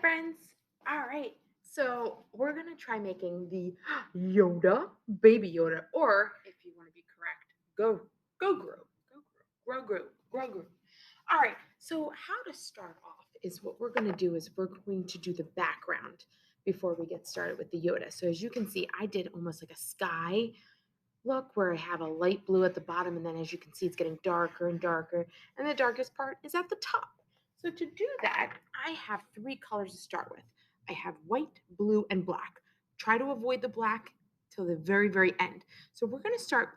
friends. All right. So we're going to try making the Yoda, baby Yoda, or if you want to be correct, Gogru. All right. So how to start off is what we're going to do is we're going to do the background before we get started with the Yoda. So as you can see, I did almost like a sky look where I have a light blue at the bottom, and then as you can see, it's getting darker and darker, and the darkest part is at the top. So to do that, I have three colors to start with. I have white, blue, and black. Try to avoid the black till the very, very end. So we're going to start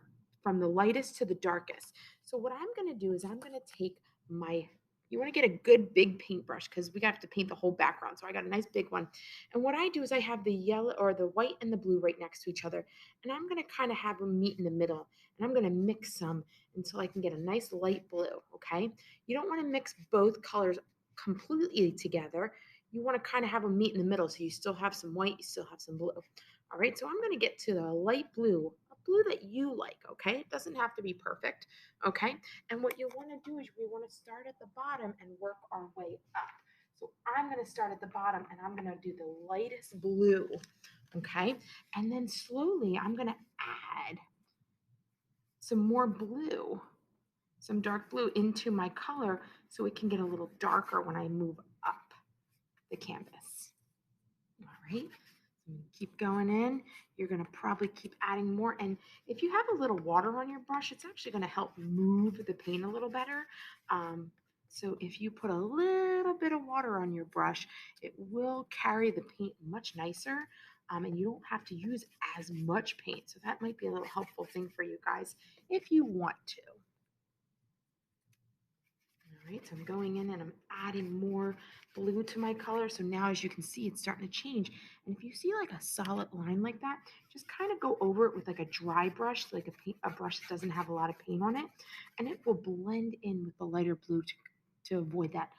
from the lightest to the darkest. So what I'm going to do is I'm going to take my you want to get a good big paintbrush because we got to paint the whole background. So I got a nice big one. And what I do is I have the yellow or the white and the blue right next to each other, and I'm going to kind of have them meet in the middle, and I'm going to mix some until I can get a nice light blue. Okay, you don't want to mix both colors completely together. You want to kind of have them meet in the middle, so you still have some white, you still have some blue. All right, so I'm going to get to the light blue, a blue that you like. Okay, it doesn't have to be perfect. Okay, and what you want to do is we want to start at the bottom and work our way up. So I'm going to start at the bottom and I'm going to do the lightest blue. Okay, and then slowly I'm going to add some more blue, some dark blue into my color so it can get a little darker when I move up the canvas. All right, so keep going in. You're going to probably keep adding more. And if you have a little water on your brush, it's actually going to help move the paint a little better. So if you put a little bit of water on your brush, it will carry the paint much nicer, and you don't have to use as much paint. So that might be a little helpful thing for you guys if you want to. All right, so I'm going in and I'm adding more blue to my color. So now as you can see, it's starting to change. And if you see like a solid line like that, just kind of go over it with like a dry brush, like a brush that doesn't have a lot of paint on it. And it will blend in with the lighter blue to avoid that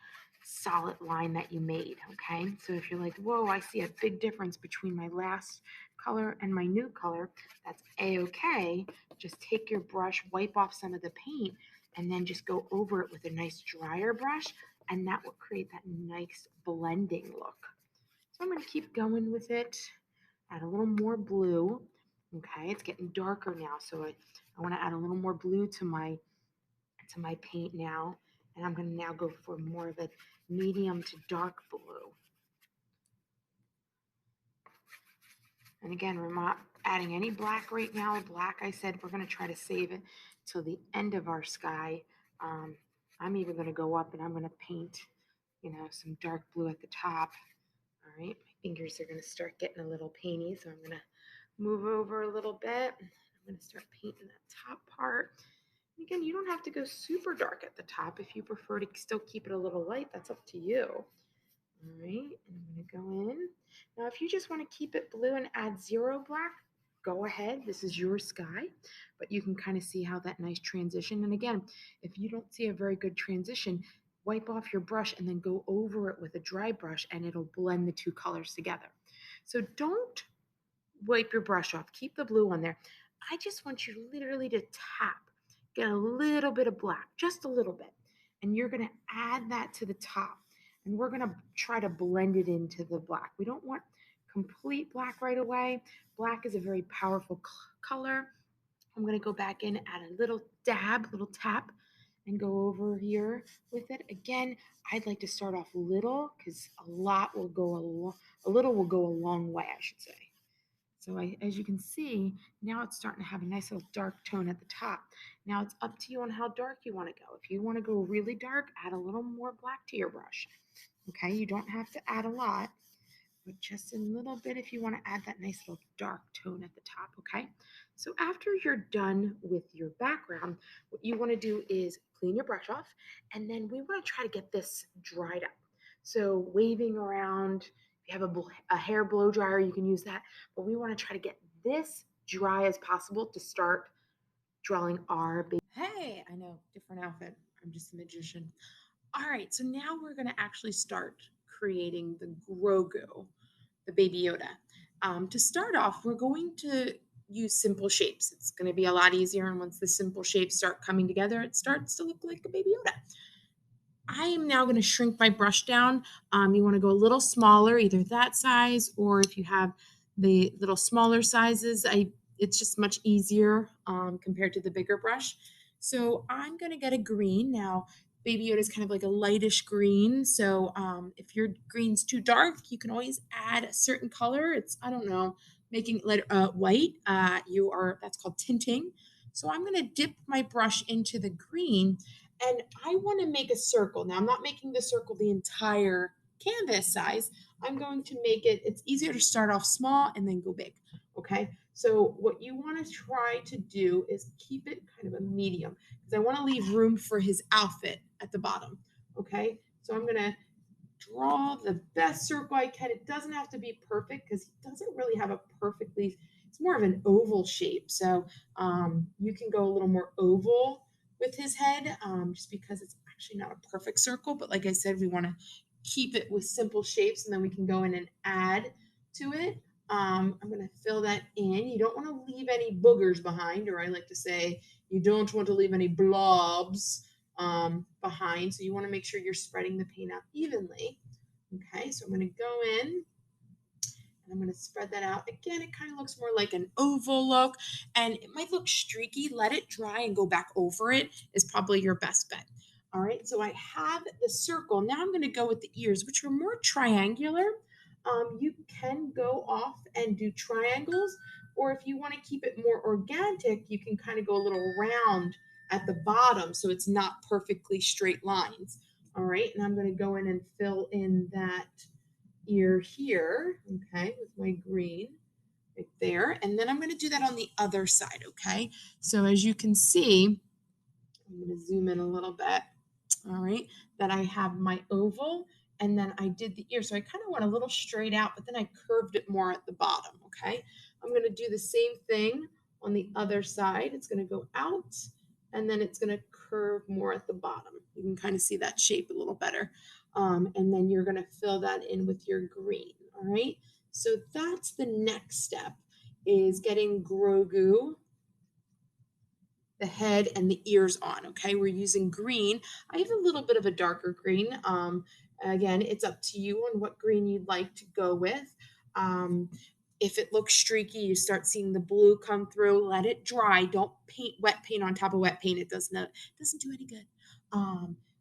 solid line that you made, okay? So if you're like, whoa, I see a big difference between my last color and my new color, that's A-okay. Just take your brush, wipe off some of the paint, and then just go over it with a nice drier brush, and that will create that nice blending look. So I'm going to keep going with it, add a little more blue. Okay, it's getting darker now, so I want to add a little more blue to my paint now, and I'm going to now go for more of a medium to dark blue. And again, we're not adding any black right now. Black, I said, we're going to try to save it till the end of our sky. I'm even going to go up and I'm going to paint, some dark blue at the top. All right, my fingers are going to start getting a little painty, so I'm going to move over a little bit. I'm going to start painting that top part. And again, you don't have to go super dark at the top. If you prefer to still keep it a little light, that's up to you. All right, and I'm going to go in. Now, if you just want to keep it blue and add zero black, go ahead. This is your sky, but you can kind of see how that nice transition. And again, if you don't see a very good transition, wipe off your brush and then go over it with a dry brush and it'll blend the two colors together. So don't wipe your brush off. Keep the blue on there. I just want you literally to tap, get a little bit of black, just a little bit, and you're going to add that to the top. And we're going to try to blend it into the black. We don't want complete black right away. Black is a very powerful color. I'm going to go back in, add a little tap, and go over here with it. Again, I'd like to start off little because a little will go a long way, I should say. So as you can see, now it's starting to have a nice little dark tone at the top. Now it's up to you on how dark you want to go. If you want to go really dark, add a little more black to your brush. Okay, you don't have to add a lot, but just a little bit if you want to add that nice little dark tone at the top, okay? So after you're done with your background, what you want to do is clean your brush off, and then we want to try to get this dried up. So waving around, if you have a hair blow dryer, you can use that, but we want to try to get this dry as possible to start drawing our baby. Hey, I know, different outfit. I'm just a magician. All right, so now we're going to actually start creating the Grogu, the Baby Yoda. To start off, we're going to use simple shapes. It's going to be a lot easier, and once the simple shapes start coming together, it starts to look like a Baby Yoda. I am now going to shrink my brush down. You want to go a little smaller, either that size, or if you have the little smaller sizes, it's just much easier compared to the bigger brush. So I'm going to get a green. Now, Baby Yoda is kind of like a lightish green. So if your green's too dark, you can always add a certain color. It's, I don't know, making it white. That's called tinting. So I'm going to dip my brush into the green, and I want to make a circle. Now, I'm not making the circle the entire canvas size. I'm going to make it, it's easier to start off small and then go big. Okay. So what you want to try to do is keep it kind of a medium, because I want to leave room for his outfit at the bottom. Okay. So I'm going to draw the best circle I can. It doesn't have to be perfect because he doesn't really have a perfectly, it's more of an oval shape. So you can go a little more oval with his head, just because it's actually not a perfect circle. But like I said, we want to keep it with simple shapes, and then we can go in and add to it. I'm going to fill that in. You don't want to leave any boogers behind, or I like to say, you don't want to leave any blobs behind. So you want to make sure you're spreading the paint out evenly. Okay, so I'm going to go in and I'm going to spread that out. Again, it kind of looks more like an oval look, and it might look streaky. Let it dry and go back over it is probably your best bet. All right, so I have the circle. Now I'm going to go with the ears, which are more triangular. You can go off and do triangles, or if you want to keep it more organic, you can kind of go a little round at the bottom so it's not perfectly straight lines. All right, and I'm going to go in and fill in that ear here, okay, with my green right there. And then I'm going to do that on the other side, okay? So as you can see, I'm going to zoom in a little bit, all right, that I have my oval, and then I did the ear. So I kind of went a little straight out, but then I curved it more at the bottom, okay? I'm going to do the same thing on the other side. It's going to go out, and then it's going to curve more at the bottom. You can kind of see that shape a little better. And then you're going to fill that in with your green, all right? So that's the next step, is getting Grogu, the head and the ears on. Okay, we're using green. I have a little bit of a darker green. Again, it's up to you on what green you'd like to go with. If it looks streaky, you start seeing the blue come through, let it dry. Don't paint wet paint on top of wet paint. It doesn't do any good.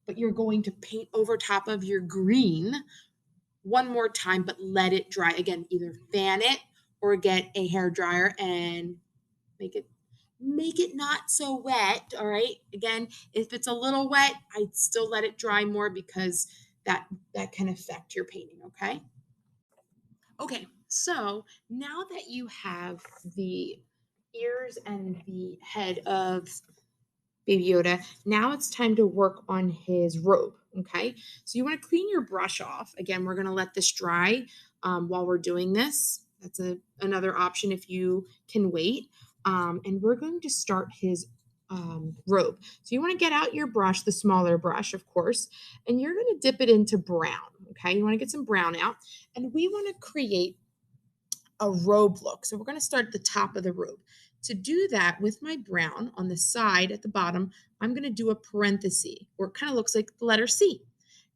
But you're going to paint over top of your green one more time, but let it dry. Again, either fan it or get a hair dryer and make it not so wet. All right, again, if it's a little wet, I'd still let it dry more, because that can affect your painting. Okay, so now that you have the ears and the head of Baby Yoda, now it's time to work on his robe. Okay, so you want to clean your brush off. Again, we're going to let this dry while we're doing this. That's another option if you can wait. And we're going to start his robe. So you want to get out your brush, the smaller brush, of course, and you're going to dip it into brown. Okay, you want to get some brown out, and we want to create a robe look. So we're going to start at the top of the robe. To do that, with my brown on the side at the bottom, I'm going to do a parenthesis, or it kind of looks like the letter C.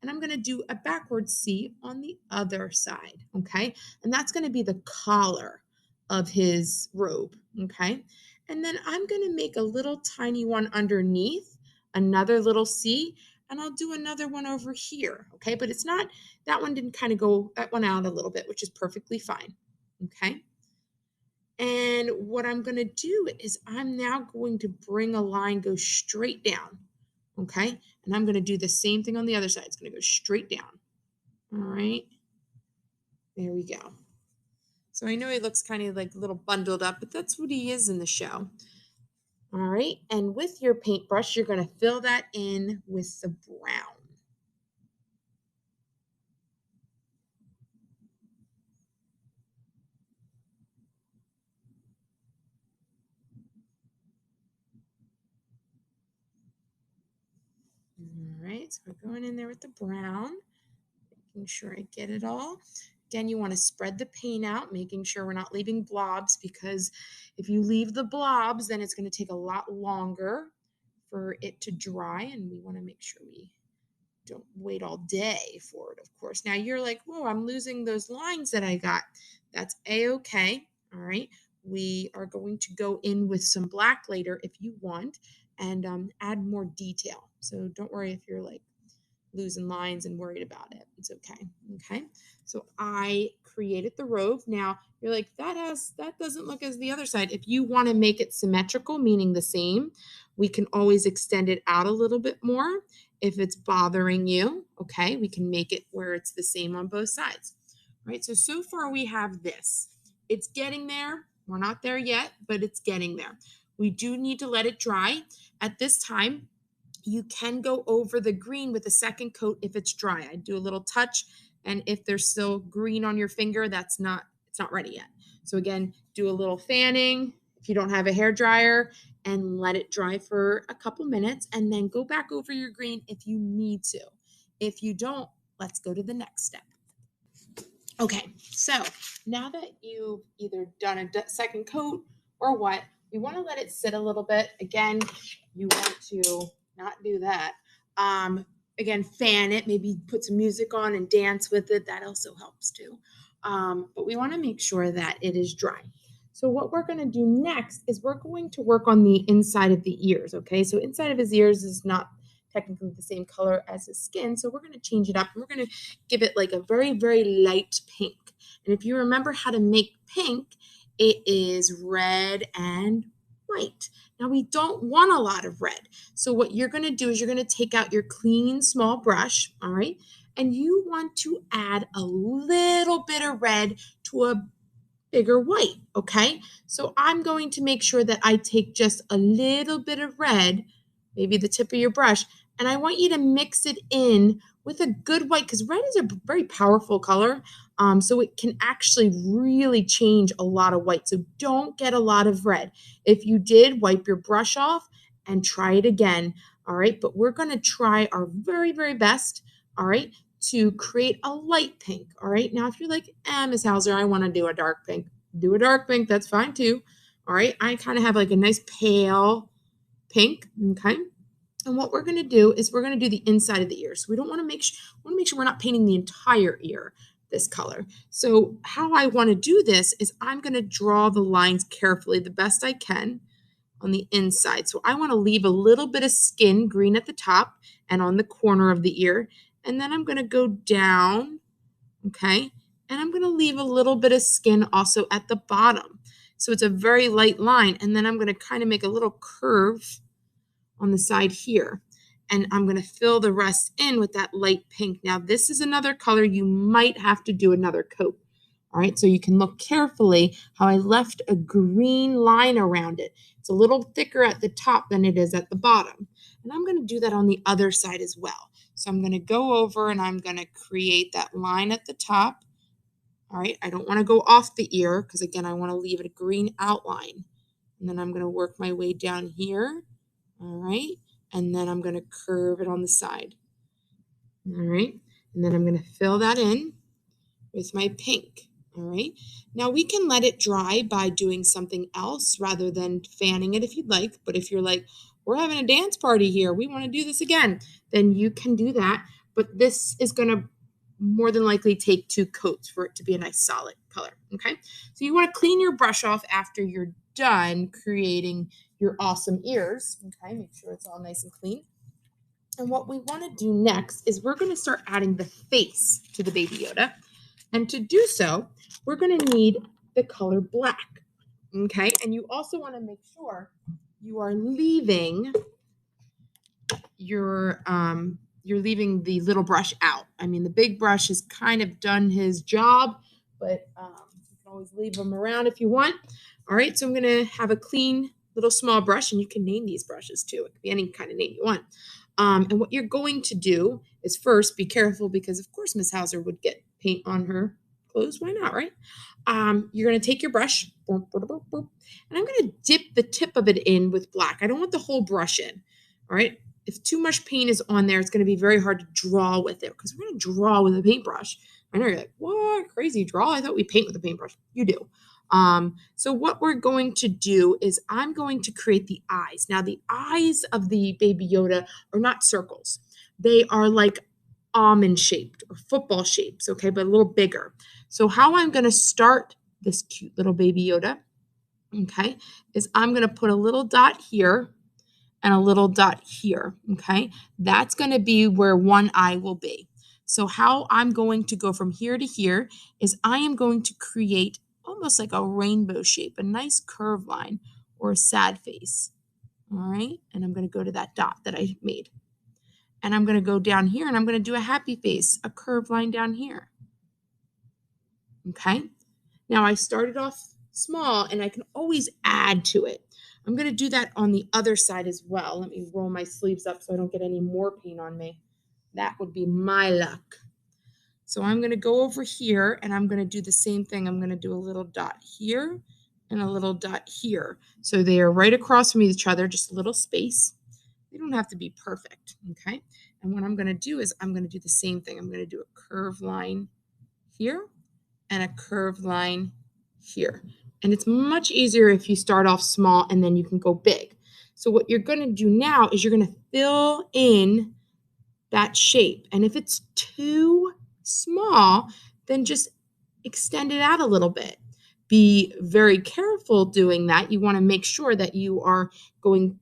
And I'm going to do a backwards C on the other side, okay? And that's going to be the collar of his robe, okay? And then I'm going to make a little tiny one underneath, another little C, and I'll do another one over here, okay? But it's not, that one didn't kind of go, that one out a little bit, which is perfectly fine, okay? And what I'm going to do is I'm now going to bring a line, go straight down, okay? And I'm going to do the same thing on the other side. It's going to go straight down. All right. There we go. So I know he looks kind of like a little bundled up, but that's what he is in the show. All right. And with your paintbrush, you're going to fill that in with the brown. All right. So we're going in there with the brown, making sure I get it all. Again, you want to spread the paint out, making sure we're not leaving blobs, because if you leave the blobs, then it's going to take a lot longer for it to dry, and we want to make sure we don't wait all day for it, of course. Now you're like, whoa, I'm losing those lines that I got. That's a-okay. All right. We are going to go in with some black later if you want and add more detail. So don't worry if you're like losing lines and worried about it. It's okay. Okay. So I created the robe. Now you're like, that doesn't look as the other side. If you want to make it symmetrical, meaning the same, we can always extend it out a little bit more. If it's bothering you, okay, we can make it where it's the same on both sides. All right. So far we have this. It's getting there. We're not there yet, but it's getting there. We do need to let it dry. At this time, you can go over the green with a second coat if it's dry. I do a little touch, and if there's still green on your finger, it's not ready yet. So again, do a little fanning if you don't have a hair dryer and let it dry for a couple minutes, and then go back over your green if you need to. If you don't, let's go to the next step. Okay, so now that you've either done a second coat or what, we want to let it sit a little bit. Again, you want to not do that. Again, fan it, maybe put some music on and dance with it. That also helps too. But we want to make sure that it is dry. So what we're going to do next is we're going to work on the inside of the ears, okay? So inside of his ears is not technically the same color as his skin, so we're going to change it up. And we're going to give it like a very, very light pink. And if you remember how to make pink, it is red and white. Now we don't want a lot of red. So what you're going to do is you're going to take out your clean small brush, all right? And you want to add a little bit of red to a bigger white, okay? So I'm going to make sure that I take just a little bit of red, maybe the tip of your brush, and I want you to mix it in with a good white, because red is a very powerful color. So it can actually really change a lot of white. So don't get a lot of red. If you did, wipe your brush off and try it again. All right, but we're going to try our very, very best. All right, to create a light pink. All right, now if you're like, Miss Hauser, I want to do a dark pink, do a dark pink. That's fine too. All right, I kind of have like a nice pale pink. Okay. And what we're going to do is we're going to do the inside of the ear. So we don't want to make sure we're not painting the entire ear this color. So how I want to do this is I'm going to draw the lines carefully, the best I can on the inside. So I want to leave a little bit of skin green at the top and on the corner of the ear. And then I'm going to go down, okay? And I'm going to leave a little bit of skin also at the bottom. So it's a very light line. And then I'm going to kind of make a little curve on the side here. And I'm going to fill the rest in with that light pink. Now, this is another color you might have to do another coat. All right, so you can look carefully how I left a green line around it. It's a little thicker at the top than it is at the bottom. And I'm going to do that on the other side as well. So I'm going to go over and I'm going to create that line at the top. All right, I don't want to go off the ear because, again, I want to leave it a green outline. And then I'm going to work my way down here. All right, and then I'm going to curve it on the side. All right, and then I'm going to fill that in with my pink. All right, now we can let it dry by doing something else rather than fanning it if you'd like. But if you're like, we're having a dance party here, we want to do this again, then you can do that. But this is going to more than likely take 2 coats for it to be a nice solid color. Okay, so you want to clean your brush off after you're done creating your awesome ears. Okay, make sure it's all nice and clean. And what we want to do next is we're going to start adding the face to the Baby Yoda. And to do so, we're going to need the color black. Okay, and you also want to make sure you are leaving you're leaving the little brush out. I mean, the big brush has kind of done his job, but you can always leave them around if you want. All right, so I'm going to have a clean little small brush, and you can name these brushes too. It could be any kind of name you want. And what you're going to do is first be careful because, of course, Miss Hauser would get paint on her clothes. Why not, right? You're going to take your brush, and I'm going to dip the tip of it in with black. I don't want the whole brush in, all right? If too much paint is on there, it's going to be very hard to draw with it because we're going to draw with a paintbrush. I know you're like, what? Crazy draw? I thought we paint with a paintbrush. You do. So what we're going to do is I'm going to create the eyes. Now, the eyes of the Baby Yoda are not circles. They are like almond shaped or football shapes, okay, but a little bigger. So how I'm going to start this cute little baby Yoda, okay, is I'm going to put a little dot here and a little dot here, okay? That's going to be where one eye will be. So how I'm going to go from here to here is I am going to create almost like a rainbow shape, a nice curved line or a sad face, all right? And I'm going to go to that dot that I made. And I'm going to go down here and I'm going to do a happy face, a curved line down here, okay? Now I started off small and I can always add to it. I'm going to do that on the other side as well. Let me roll my sleeves up so I don't get any more paint on me. That would be my luck. So I'm going to go over here and I'm going to do the same thing. I'm going to do a little dot here and a little dot here. So they are right across from each other, just a little space. They don't have to be perfect, okay? And what I'm going to do is I'm going to do the same thing. I'm going to do a curved line here and a curved line here. And it's much easier if you start off small and then you can go big. So what you're going to do now is you're going to fill in that shape. And if it's too small, then just extend it out a little bit. Be very careful doing that. You want to make sure that you are going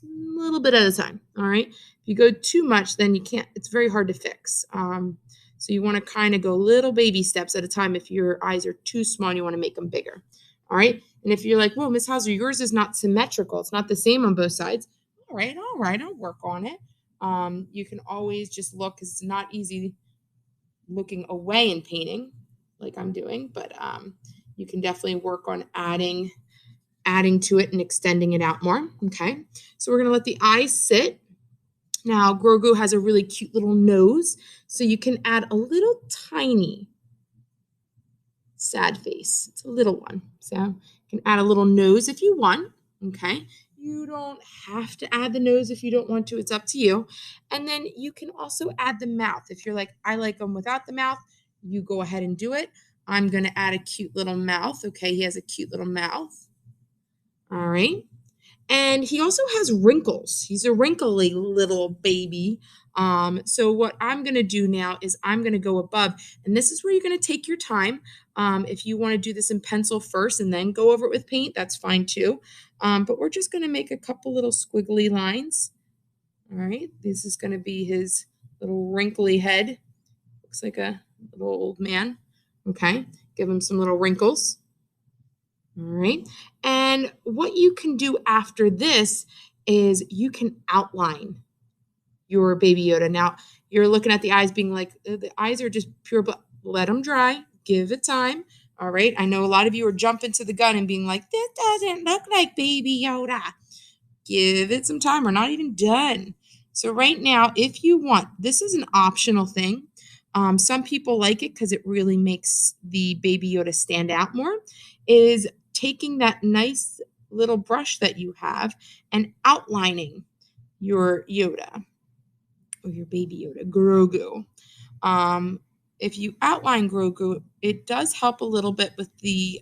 a little bit at a time. All right. If you go too much, then you can't, it's very hard to fix. So you want to kind of go little baby steps at a time if your eyes are too small and you want to make them bigger. All right. And if you're like, well, Miss Hauser, yours is not symmetrical. It's not the same on both sides. All right, I'll work on it. You can always just look, because it's not easy looking away and painting like I'm doing, but you can definitely work on adding to it and extending it out more. Okay, so we're going to let the eyes sit. Now, Gogru has a really cute little nose, so you can add a little tiny sad face. It's a little one, so you can add a little nose if you want. Okay, you don't have to add the nose if you don't want to. It's up to you. And then you can also add the mouth. If you're like, I like them without the mouth, you go ahead and do it. I'm going to add a cute little mouth. Okay, he has a cute little mouth. All right. And he also has wrinkles. He's a wrinkly little baby. So what I'm going to do now is I'm going to go above, and this is where you're going to take your time. If you want to do this in pencil first and then go over it with paint, that's fine too. But we're just going to make a couple little squiggly lines. All right, this is going to be his little wrinkly head. Looks like a little old man. Okay, give him some little wrinkles. All right. And what you can do after this is you can outline your baby Yoda. Now, you're looking at the eyes being like, the eyes are just pure black. Let them dry. Give it time. All right. I know a lot of you are jumping to the gun and being like, this doesn't look like baby Yoda. Give it some time. We're not even done. So right now, if you want, this is an optional thing. Some people like it because it really makes the baby Yoda stand out more, is taking that nice little brush that you have and outlining your Yoda or your baby Yoda, Gogru. If you outline Gogru, it does help a little bit with the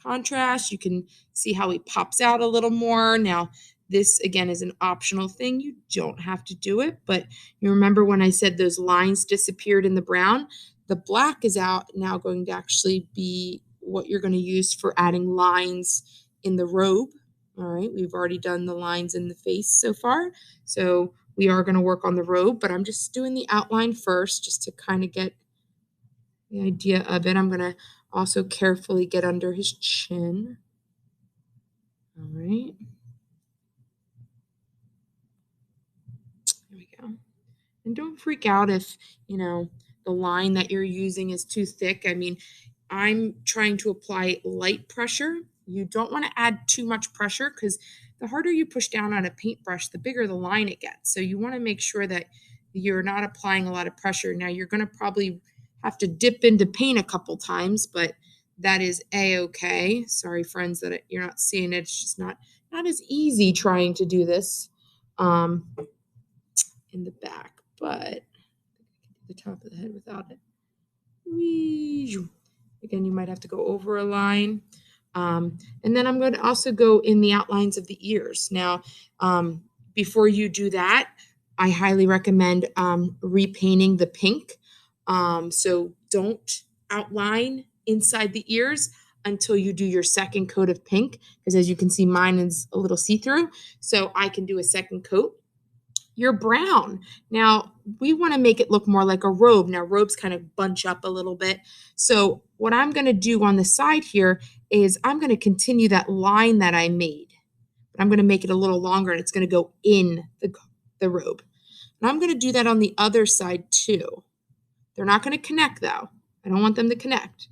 contrast. You can see how he pops out a little more. Now, this again is an optional thing. You don't have to do it, but you remember when I said those lines disappeared in the brown? The black is out now going to actually be what you're going to use for adding lines in the robe. All right, we've already done the lines in the face so far. So we are going to work on the robe, but I'm just doing the outline first just to kind of get the idea of it. I'm going to also carefully get under his chin. All right. There we go. And don't freak out if, the line that you're using is too thick. I mean, I'm trying to apply light pressure. You don't want to add too much pressure because the harder you push down on a paintbrush, the bigger the line it gets. So you want to make sure that you're not applying a lot of pressure. Now, you're going to probably have to dip into paint a couple times, but that is a-okay. Sorry, friends, that you're not seeing it. It's just not as easy trying to do this in the back, but the top of the head without it. Again, you might have to go over a line. And then I'm going to also go in the outlines of the ears. Now, before you do that, I highly recommend repainting the pink. So don't outline inside the ears until you do your second coat of pink, because as you can see, mine is a little see-through. So I can do a second coat. Your brown. Now, we want to make it look more like a robe. Now, robes kind of bunch up a little bit. So what I'm going to do on the side here is I'm going to continue that line that I made. But I'm going to make it a little longer, and it's going to go in the robe. And I'm going to do that on the other side too. They're not going to connect though. I don't want them to connect.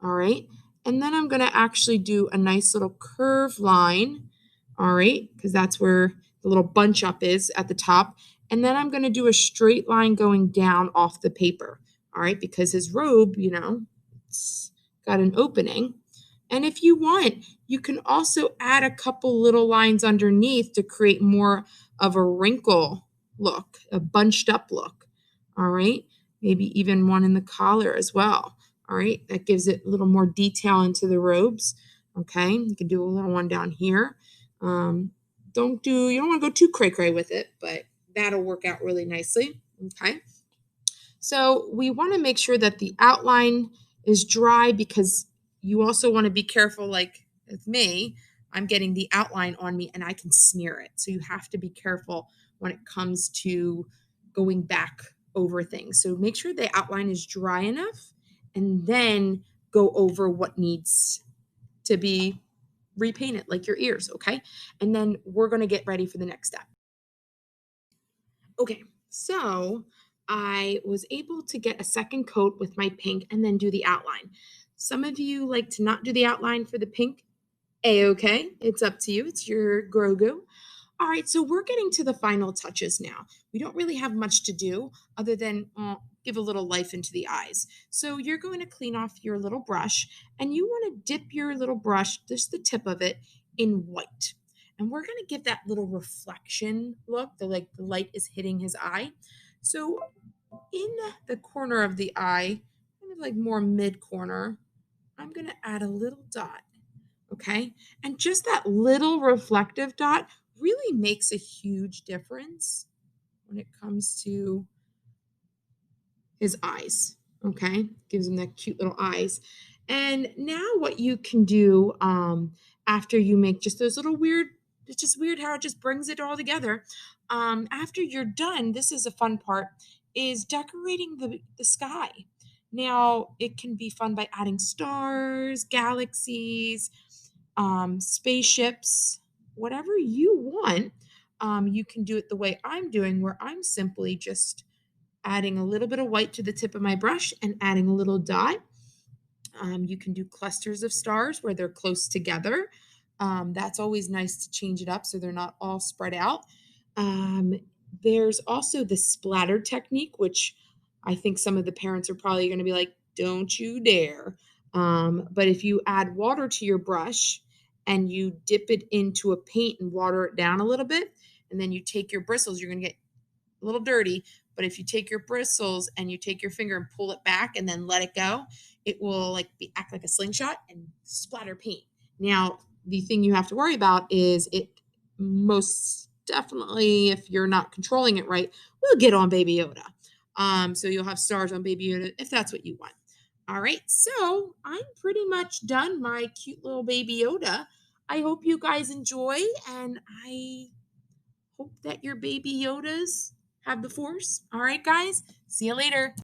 All right. And then I'm going to actually do a nice little curve line. All right. Because that's where the little bunch up is at the top. And then I'm going to do a straight line going down off the paper. All right. Because his robe, it's got an opening. And if you want, you can also add a couple little lines underneath to create more of a wrinkle look, a bunched up look. All right. Maybe even one in the collar as well. All right. That gives it a little more detail into the robes. Okay. You can do a little one down here. You don't want to go too cray-cray with it, but that'll work out really nicely. Okay. So we want to make sure that the outline is dry, because you also want to be careful, like with me, I'm getting the outline on me and I can smear it. So you have to be careful when it comes to going back over things. So make sure the outline is dry enough, and then go over what needs to be repainted, like your ears, okay? And then we're going to get ready for the next step. Okay, so I was able to get a second coat with my pink and then do the outline. Some of you like to not do the outline for the pink. A-okay, it's up to you. It's your Gogru. All right, so we're getting to the final touches now. We don't really have much to do other than give a little life into the eyes. So you're going to clean off your little brush, and you want to dip your little brush, just the tip of it, in white. And we're going to give that little reflection look, the light is hitting his eye. So in the corner of the eye, kind of like more mid corner, I'm going to add a little dot. Okay. And just that little reflective dot really makes a huge difference when it comes to his eyes. Okay. Gives him that cute little eyes. And now what you can do after you make just those little weird, it's just weird how it just brings it all together. After you're done, this is a fun part, is decorating the sky. Now, it can be fun by adding stars, galaxies, spaceships, whatever you want. You can do it the way I'm doing, where I'm simply just adding a little bit of white to the tip of my brush and adding a little dot. You can do clusters of stars where they're close together. That's always nice to change it up so they're not all spread out. Um, there's also the splatter technique, which I think some of the parents are probably going to be like, don't you dare. But if you add water to your brush and you dip it into a paint and water it down a little bit, and then you take your bristles, you're going to get a little dirty, but if you take your bristles and you take your finger and pull it back and then let it go, it will act like a slingshot and splatter paint. Now, the thing you have to worry about is it most definitely, if you're not controlling it right, will get on Baby Yoda. So you'll have stars on Baby Yoda if that's what you want. All right, so I'm pretty much done my cute little Baby Yoda. I hope you guys enjoy, and I hope that your Baby Yodas have the force. All right, guys, see you later.